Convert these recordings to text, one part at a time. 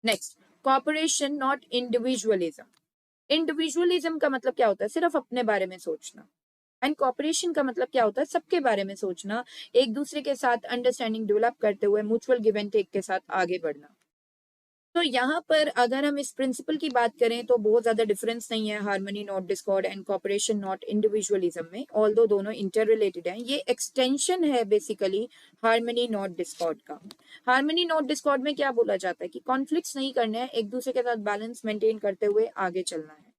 Next, cooperation not individualism. Individualism का मतलब क्या होता है? सिर्फ अपने बारे में सोचना। एंड कॉपरेशन का मतलब क्या होता है? सबके बारे में सोचना, एक दूसरे के साथ अंडरस्टैंडिंग डेवलप करते हुए म्यूचुअल गिव एंड टेक के साथ आगे बढ़ना। तो यहाँ पर अगर हम इस प्रिंसिपल की बात करें तो बहुत ज्यादा डिफरेंस नहीं है harmony not Discord and cooperation not individualism में, ऑल्दो दोनों इंटर रिलेटेड हैं। ये एक्सटेंशन है बेसिकली हार्मनी नॉट डिस्कॉर्ड का। हार्मनी नॉट डिस्कॉर्ड में क्या बोला जाता है कि कॉन्फ्लिक्ट्स नहीं करने हैं, एक दूसरे के साथ बैलेंस मेंटेन करते हुए आगे चलना है,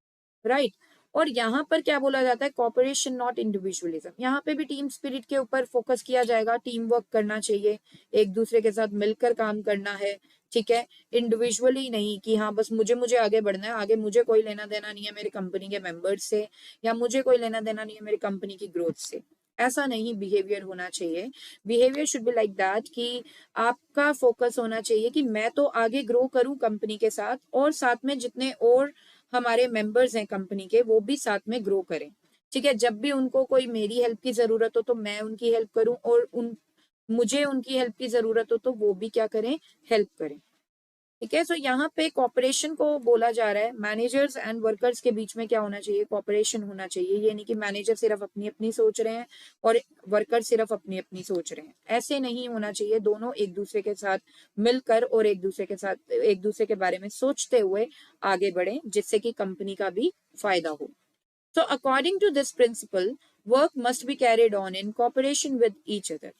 राइट। और यहाँ पर क्या बोला जाता है? Cooperation not individualism. यहाँ पे भी टीम स्पिरिट के ऊपर फोकस किया जाएगा, टीम वर्क करना चाहिए, एक दूसरे के साथ मिलकर काम करना है, ठीक है। इंडिविजुअली नहीं कि हाँ बस मुझे मुझे आगे बढ़ना है, आगे मुझे कोई लेना देना नहीं है मेरी कंपनी के मेंबर्स से, या मुझे कोई लेना देना नहीं है मेरी कंपनी की ग्रोथ से। ऐसा नहीं बिहेवियर होना चाहिए। Behaviour should be like that कि आपका फोकस होना चाहिए कि मैं तो आगे ग्रो करूं कंपनी के साथ, और साथ में जितने और हमारे मेंबर्स हैं कंपनी के वो भी साथ में ग्रो करें, ठीक है। जब भी उनको कोई मेरी हेल्प की जरूरत हो तो मैं उनकी हेल्प करूं, और मुझे उनकी हेल्प की जरूरत हो तो वो भी क्या करें? हेल्प करें, ठीक है। सो यहाँ पे कॉपरेशन को बोला जा रहा है, मैनेजर्स एंड वर्कर्स के बीच में क्या होना चाहिए? कॉपरेशन होना चाहिए। ये नहीं कि मैनेजर सिर्फ अपनी अपनी सोच रहे हैं और वर्कर सिर्फ अपनी अपनी सोच रहे हैं, ऐसे नहीं होना चाहिए। दोनों एक दूसरे के साथ मिलकर और एक दूसरे के साथ एक दूसरे के बारे में सोचते हुए आगे बढ़े, जिससे कि कंपनी का भी फायदा हो। So according to this principle, work must be carried on in cooperation with each other.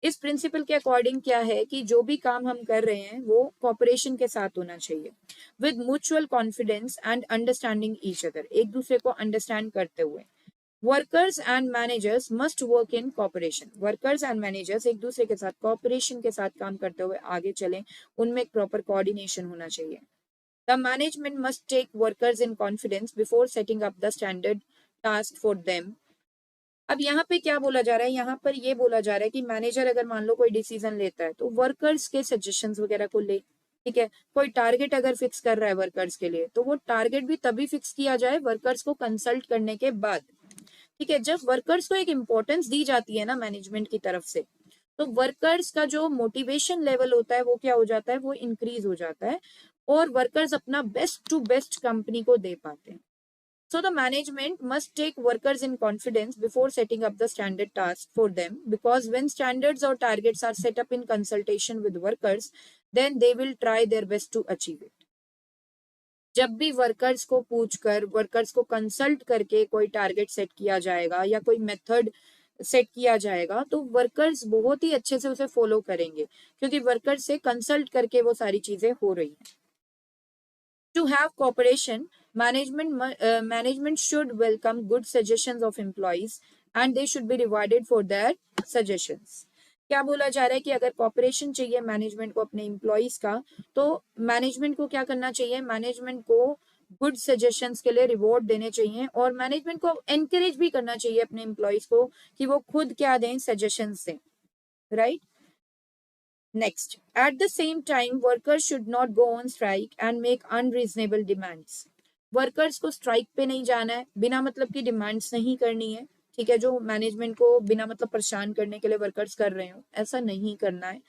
इस प्रिंसिपल के अकॉर्डिंग क्या है कि जो भी काम हम कर रहे हैं वो कॉपरेशन के साथ होना चाहिए, with mutual confidence and understanding each other, एक दूसरे को अंडरस्टैंड करते हुए। Workers and managers must work in cooperation. Workers and managers एक दूसरे के साथ कॉपरेशन के साथ काम करते हुए आगे चलें, उनमें एक प्रॉपर कोऑर्डिनेशन होना चाहिए। The management must take workers in confidence before setting up the standard task for them. अब यहाँ पे क्या बोला जा रहा है? यहाँ पर ये बोला जा रहा है कि मैनेजर अगर मान लो कोई डिसीजन लेता है तो वर्कर्स के सजेशंस वगैरह को ले, ठीक है। कोई टारगेट अगर फिक्स कर रहा है वर्कर्स के लिए तो वो टारगेट भी तभी फिक्स किया जाए वर्कर्स को कंसल्ट करने के बाद, ठीक है। जब वर्कर्स को एक इंपॉर्टेंस दी जाती है ना मैनेजमेंट की तरफ से, तो वर्कर्स का जो मोटिवेशन लेवल होता है वो क्या हो जाता है? वो इंक्रीज हो जाता है, और वर्कर्स अपना बेस्ट टू बेस्ट कंपनी को दे पाते हैं। So the management must take workers in confidence before setting up the standard task for them, because when standards or targets are set up in consultation with workers, then they will try their best to achieve it. जब भी workers को पूछकर, workers को consult करके कोई target set किया जाएगा या कोई मेथड सेट किया जाएगा तो वर्कर्स बहुत ही अच्छे से उसे फॉलो करेंगे, क्योंकि वर्कर्स से कंसल्ट करके वो सारी चीजें हो रही हैं। To have cooperation, management should welcome good suggestions of employees and they should be rewarded for their suggestions. क्या बोला जा रहा है कि अगर कॉपरेशन चाहिए मैनेजमेंट को अपने एम्प्लॉयज का, तो मैनेजमेंट को क्या करना चाहिए? मैनेजमेंट को गुड सजेशंस के लिए रिवॉर्ड देने चाहिए, और मैनेजमेंट को एनकरेज भी करना चाहिए अपने एम्प्लॉयज को कि वो खुद क्या दें? सजेशंस दें, right. Next, at the same time, workers should not go on strike and make unreasonable demands. Workers को स्ट्राइक पे नहीं जाना है, बिना मतलब की डिमांड्स नहीं करनी है, ठीक है। जो मैनेजमेंट को बिना मतलब परेशान करने के लिए वर्कर्स कर रहे हो, ऐसा नहीं करना है।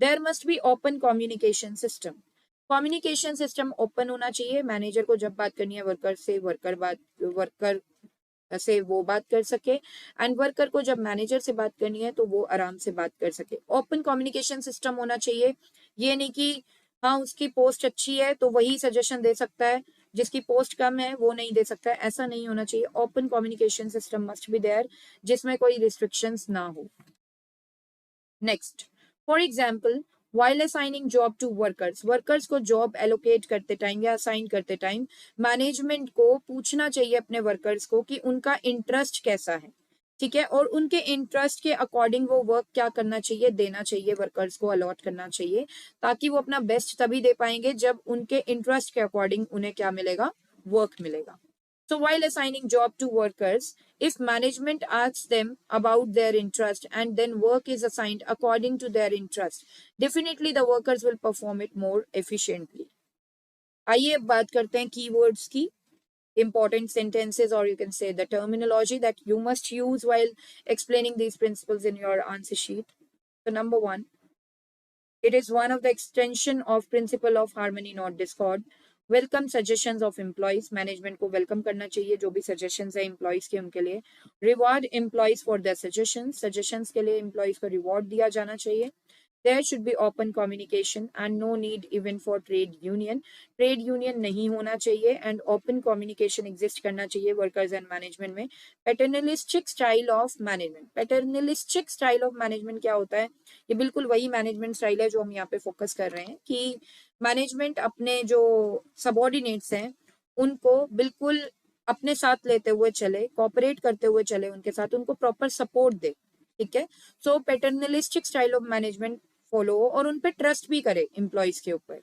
There must be open communication system. Communication system open होना चाहिए। मैनेजर को जब बात करनी है वर्कर से, वर्कर से वो बात कर सके, एंड वर्कर को जब मैनेजर से बात करनी है तो वो आराम से बात कर सके। ओपन कम्युनिकेशन सिस्टम होना चाहिए। ये नहीं कि हाँ उसकी पोस्ट अच्छी है तो वही सजेशन दे सकता है, जिसकी पोस्ट कम है वो नहीं दे सकता है, ऐसा नहीं होना चाहिए। Open communication system must be there, जिसमें कोई रिस्ट्रिक्शंस ना हो। Next, for example, while assigning job to workers को जॉब एलोकेट करते टाइम या असाइन करते टाइम मैनेजमेंट को पूछना चाहिए अपने वर्कर्स को कि उनका इंटरेस्ट कैसा है, ठीक है। और उनके इंटरेस्ट के अकॉर्डिंग वो वर्क क्या करना चाहिए? देना चाहिए, वर्कर्स को अलॉट करना चाहिए, ताकि वो अपना बेस्ट तभी दे पाएंगे जब उनके इंटरेस्ट के अकॉर्डिंग उन्हें क्या मिलेगा? वर्क मिलेगा। So while assigning job to workers, if management asks them about their interest and then work is assigned according to their interest, definitely the workers will perform it more efficiently. आइए अब बात करते हैं keywords की, important sentences, or you can say the terminology that you must use while explaining these principles in your answer sheet. So number one, It is one of the extension of principle of harmony not discord. Welcome suggestions of employees, management को welcome करना चाहिए जो भी suggestions है employees के उनके लिए. Reward employees for the suggestions के लिए एम्प्लॉइज को रिवॉर्ड दिया जाना चाहिए. There should be open communication and no need even for trade union. Trade union नहीं होना चाहिए एंड ओपन कम्युनिकेशन एग्जिस्ट करना चाहिए वर्कर्स एंड मैनेजमेंट में. Paternalistic style of management, paternalistic style of management क्या होता है? ये बिल्कुल वही मैनेजमेंट स्टाइल है जो हम यहाँ पे फोकस कर रहे हैं कि मैनेजमेंट अपने जो सबॉर्डिनेट्स हैं उनको बिल्कुल अपने साथ लेते हुए चले, कॉपरेट करते हुए चले उनके साथ, उनको प्रॉपर सपोर्ट दे. ठीक है. So paternalistic style of management follow और उन पे ट्रस्ट भी करे एम्प्लॉइज के ऊपर.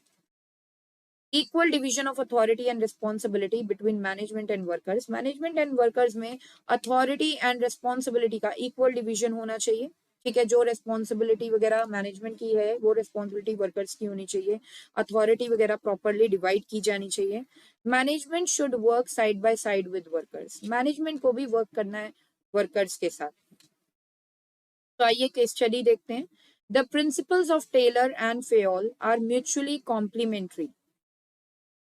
Equal division of authority and responsibility between management and workers, management and workers में अथॉरिटी एंड रिस्पॉन्सिबिलिटी का इक्वल डिवीजन होना चाहिए. ठीक है. जो रिस्पॉन्सिबिलिटी वगैरह मैनेजमेंट की है वो रिस्पॉन्सिबिलिटी वर्कर्स की होनी चाहिए. अथॉरिटी वगैरह प्रॉपरली डिवाइड की जानी चाहिए. Management should work side by side with workers, management को भी वर्क करना है वर्कर्स के साथ. तो आइए केस स्टडी देखते हैं. The principles of Taylor and Fayol are mutually complementary.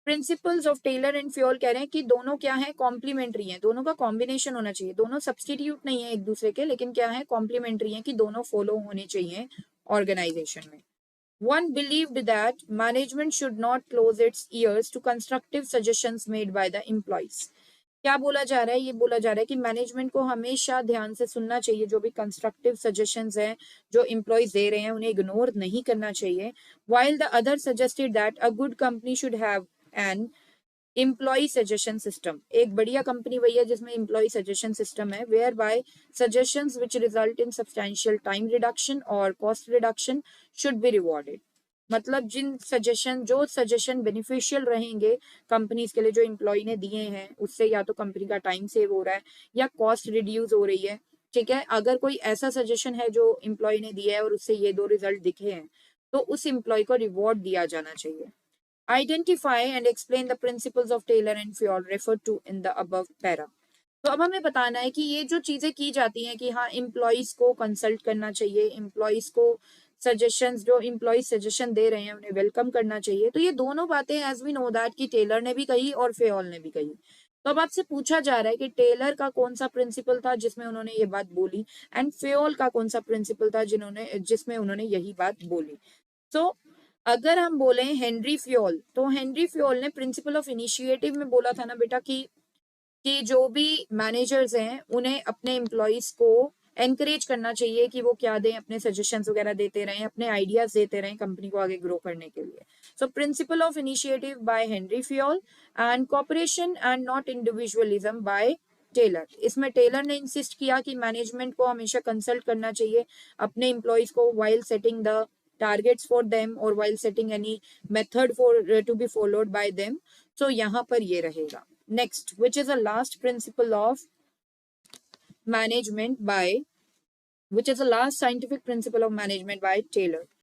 Principles of Taylor and Fayol कह रहे हैं कि दोनों क्या है? कॉम्प्लीमेंट्री हैं, दोनों का कॉम्बिनेशन होना चाहिए, दोनों सब्सटीट्यूट नहीं है एक दूसरे के, लेकिन क्या है? कॉम्प्लीमेंट्री हैं कि दोनों फॉलो होने चाहिए ऑर्गेनाइजेशन में. One believed that management should not close its ears to constructive suggestions made by the employees. क्या बोला जा रहा है? ये बोला जा रहा है कि मैनेजमेंट को हमेशा ध्यान से सुनना चाहिए, जो भी कंस्ट्रक्टिव सजेशंस हैं जो एम्प्लॉयज दे रहे हैं उन्हें इग्नोर नहीं करना चाहिए. while the other suggested that a good company should have an employee suggestion system. एक बढ़िया कंपनी वही है जिसमें एम्प्लॉय सजेशन सिस्टम है, whereby suggestions which result in substantial time reduction or cost reduction should be rewarded. मतलब जो suggestion beneficial रहेंगे companies के लिए जो एम्प्लॉय ने दिए हैं उससे या तो कंपनी का टाइम सेव हो रहा है या कॉस्ट रिड्यूस हो रही है. ठीक है. अगर कोई ऐसा सजेशन है जो एम्प्लॉय ने दिया है और उससे ये दो रिजल्ट दिखे हैं तो उस एम्प्लॉय को रिवॉर्ड दिया जाना चाहिए. Identify and explain the principles of Taylor and Fayol refer to in the above para. तो अब हमें बताना है कि ये जो चीजें की जाती हैं कि हाँ एम्प्लॉयज को कंसल्ट करना चाहिए, एम्प्लॉयज को सजेशंस जो एम्प्लॉयज सजेशन दे रहे हैं उन्हें वेलकम करना चाहिए. तो ये दोनों बातें एज वी नो दैट कि टेलर ने भी कही और फेयोल ने भी कही. तो अब आपसे पूछा जा रहा है कि टेलर का कौन सा प्रिंसिपल था जिसमें उन्होंने ये बात बोली एंड फेयोल का कौन सा प्रिंसिपल था जिसमें उन्होंने यही बात बोली. तो अगर हम बोले हेनरी फेयोल, तो हेनरी फेयोल ने प्रिंसिपल ऑफ इनिशिएटिव में बोला था ना बेटा कि जो भी मैनेजर्स हैं उन्हें अपने एम्प्लॉयज को एनकरेज करना चाहिए कि वो क्या दें, अपने सजेशंस वगैरह देते रहें, अपने आइडियाज देते रहें कंपनी को आगे ग्रो करने के लिए. So principle of initiative by Henri Fayol and cooperation and not individualism by Taylor. इसमें टेलर ने इंसिस्ट किया कि मैनेजमेंट को हमेशा कंसल्ट करना चाहिए अपने एम्प्लॉयज को while setting the targets for them or while setting any method for to be followed by them. So यहाँ पर ये रहेगा. Next, which is the last principle of management by, which is the last scientific principle of management by Taylor.